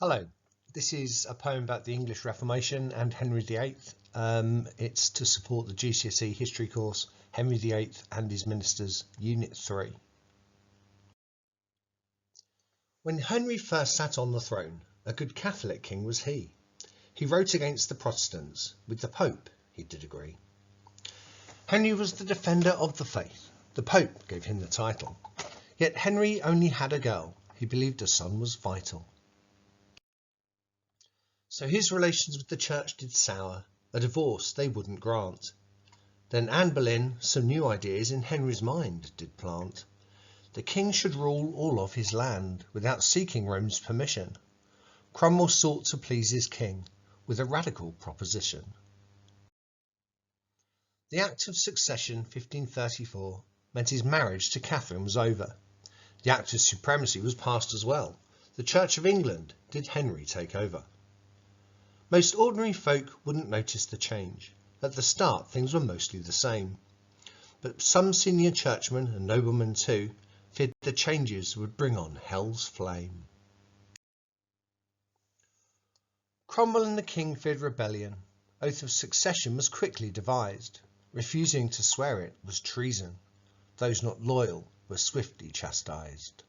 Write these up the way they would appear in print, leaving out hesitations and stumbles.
Hello, this is a poem about the English Reformation and Henry VIII. It's to support the GCSE History course, Henry VIII and his Ministers, Unit 3. When Henry first sat on the throne, a good Catholic king was he. He wrote against the Protestants, with the Pope he did agree. Henry was the defender of the faith, the Pope gave him the title. Yet Henry only had a girl, he believed a son was vital. So his relations with the church did sour, a divorce they wouldn't grant. Then Anne Boleyn some new ideas in Henry's mind did plant. The king should rule all of his land, without seeking Rome's permission. Cromwell sought to please his king, with a radical proposition. The Act of Succession 1534 meant his marriage to Catherine was over. The Act of Supremacy was passed as well. The Church of England did Henry take over. Most ordinary folk wouldn't notice the change. At the start things were mostly the same. But some senior churchmen and noblemen too feared the changes would bring on hell's flame. Cromwell and the king feared rebellion. Oath of succession was quickly devised. Refusing to swear it was treason. Those not loyal were swiftly chastised.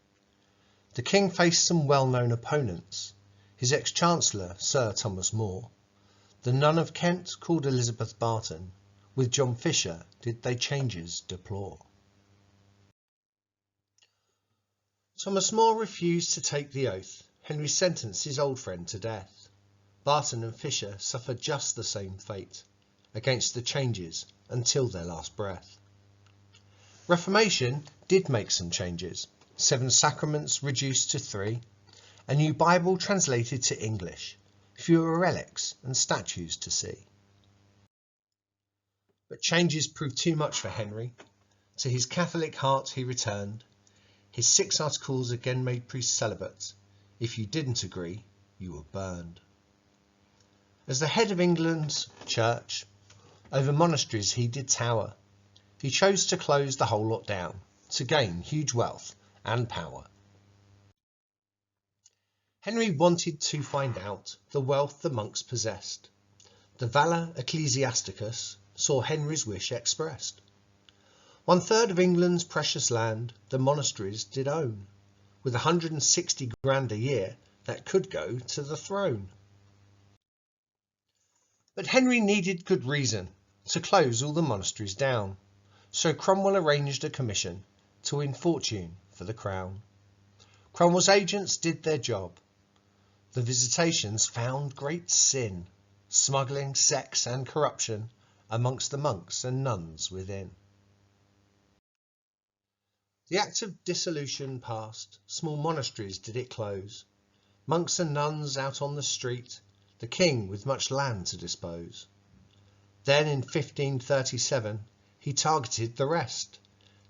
The king faced some well-known opponents. His ex-chancellor, Sir Thomas More, the Nun of Kent called Elizabeth Barton, with John Fisher did they changes deplore. Thomas More refused to take the oath. Henry sentenced his old friend to death. Barton and Fisher suffered just the same fate, against the changes until their last breath. Reformation did make some changes. 7 sacraments reduced to 3. A new Bible translated to English, fewer relics and statues to see. But changes proved too much for Henry. To his Catholic heart he returned. His 6 articles again made priests celibate. If you didn't agree, you were burned. As the head of England's church, over monasteries he did tower. He chose to close the whole lot down, to gain huge wealth and power. Henry wanted to find out the wealth the monks possessed. The Valor Ecclesiasticus saw Henry's wish expressed. 1/3 of England's precious land the monasteries did own, with 160 grand a year that could go to the throne. But Henry needed good reason to close all the monasteries down, so Cromwell arranged a commission to win fortune for the crown. Cromwell's agents did their job. The visitations found great sin, smuggling, sex and corruption amongst the monks and nuns within. The Act of Dissolution passed, small monasteries did it close. Monks and nuns out on the street, the king with much land to dispose. Then in 1537 he targeted the rest.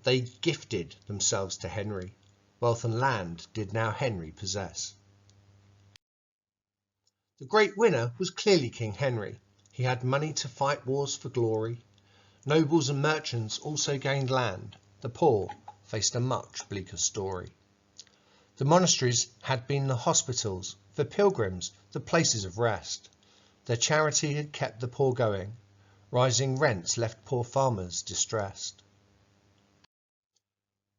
They gifted themselves to Henry. Wealth and land did now Henry possess. The great winner was clearly King Henry. He had money to fight wars for glory. Nobles and merchants also gained land. The poor faced a much bleaker story. The monasteries had been the hospitals, for pilgrims the places of rest. Their charity had kept the poor going. Rising rents left poor farmers distressed.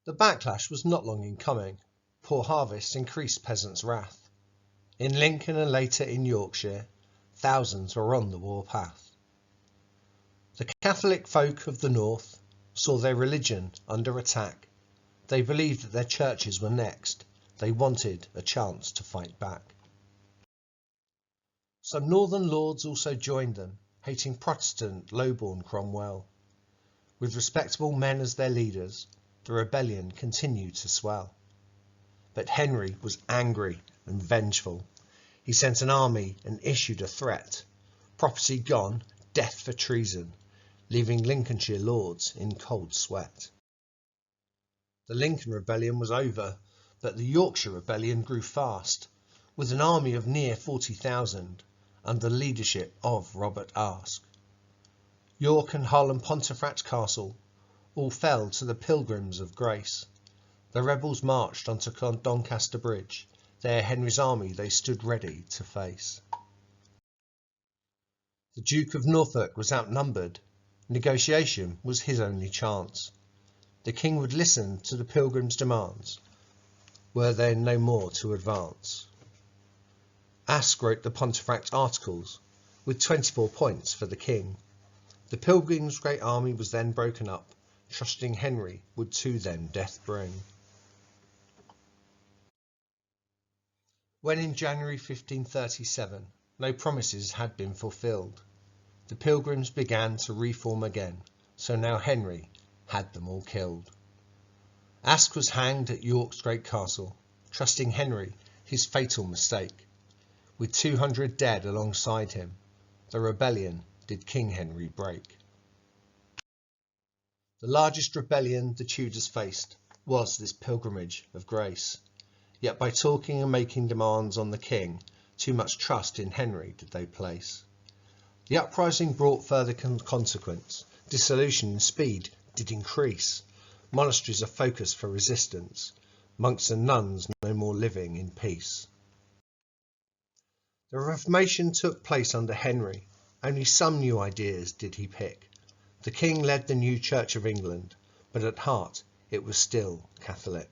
The backlash was not long in coming. Poor harvests increased peasants' wrath. In Lincoln and later in Yorkshire, thousands were on the warpath. The Catholic folk of the north saw their religion under attack. They believed that their churches were next. They wanted a chance to fight back. Some northern lords also joined them, hating Protestant low-born Cromwell. With respectable men as their leaders, the rebellion continued to swell. But Henry was angry and vengeful. He sent an army and issued a threat. Property gone, death for treason, leaving Lincolnshire lords in cold sweat. The Lincoln Rebellion was over, but the Yorkshire Rebellion grew fast, with an army of near 40,000 under the leadership of Robert Aske. York and Hull and Pontefract Castle all fell to the Pilgrims of Grace. The rebels marched onto Doncaster Bridge. There Henry's army they stood ready to face. The Duke of Norfolk was outnumbered. Negotiation was his only chance. The king would listen to the pilgrims' demands. Were there no more to advance? Aske wrote the Pontefract Articles, with 24 points for the king. The pilgrims' great army was then broken up, trusting Henry would to them death bring. When in January 1537 no promises had been fulfilled, the pilgrims began to reform again, so now Henry had them all killed. Aske was hanged at York's great castle, trusting Henry his fatal mistake. With 200 dead alongside him, the rebellion did King Henry break. The largest rebellion the Tudors faced was this pilgrimage of grace. Yet by talking and making demands on the king, too much trust in Henry did they place. The uprising brought further consequence. Dissolution and speed did increase. Monasteries a focus for resistance. Monks and nuns no more living in peace. The Reformation took place under Henry. Only some new ideas did he pick. The king led the new Church of England, but at heart it was still Catholic.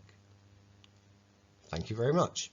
Thank you very much.